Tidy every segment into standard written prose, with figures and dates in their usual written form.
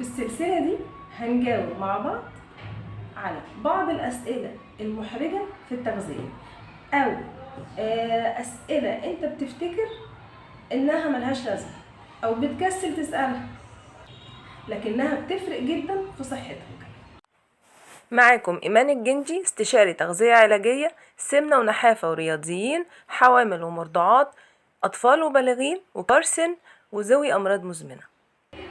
في السلسلة دي هنجاوب مع بعض على بعض الأسئلة المحرجة في التغذية، أو أسئلة أنت بتفتكر إنها ملهاش لازمة أو بتكسل تسألها لكنها بتفرق جدا في صحتك. معاكم إيمان الجندي، استشاري تغذية علاجية، سمنة ونحافة ورياضيين، حوامل ومرضعات، أطفال وبالغين وكارسن وذوي أمراض مزمنة.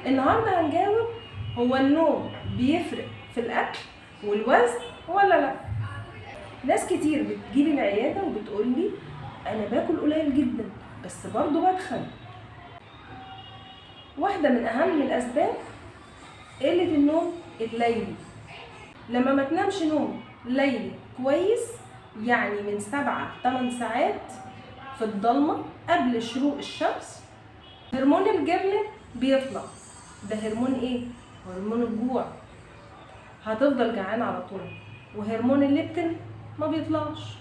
النهاردة هنجاوب هو النوم بيفرق في الأكل والوزن ولا لأ؟ ناس كتير بتجيلي العيادة وبتقولي أنا باكل قليل جدا بس برضه بتخن. واحدة من أهم الأسباب قلة النوم الليلي. لما ما تنامش نوم ليلي كويس، يعني من 7-8 ساعات في الضلمة قبل شروق الشمس، هرمون الجرلين بيطلع. ده هرمون ايه؟ هرمون الجوع، هتفضل جعان على طول. وهرمون الليبتين ما بيطلعش،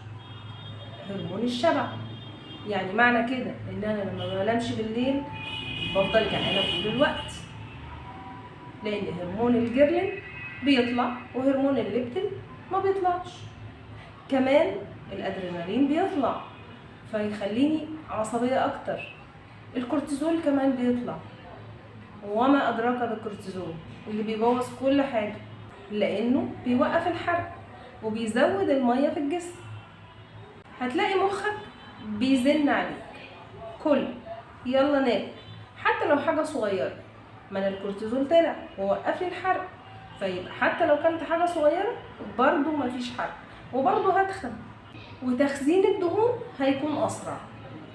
هرمون الشبع. يعني معنى كده ان انا لما ما بنامش بالليل بفضل جعانه طول الوقت، لان هرمون الجرلين بيطلع وهرمون الليبتين ما بيطلعش. كمان الادرينالين بيطلع فيخليني عصبيه اكتر. الكورتيزول كمان بيطلع، وما ادراك بالكورتيزول اللي بيبوظ كل حاجه، لانه بيوقف الحرق وبيزود الميه في الجسم. هتلاقي مخك بيزن عليك كل يلا ناكل، حتى لو حاجه صغيره. ما انا الكورتيزول طلع ووقف لي الحرق، فيبقى حتى لو كلت حاجه صغيره برضو مفيش حرق وبرضو هتخن، وتخزين الدهون هيكون اسرع.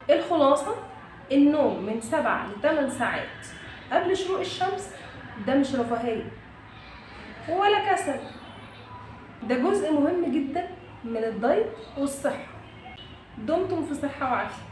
الخلاصه النوم من 7-8 ساعات قبل شروق الشمس ده مش رفاهيه ولا كسل، ده جزء مهم جدا من الدايت والصحه. دمتم في صحه وعافيه.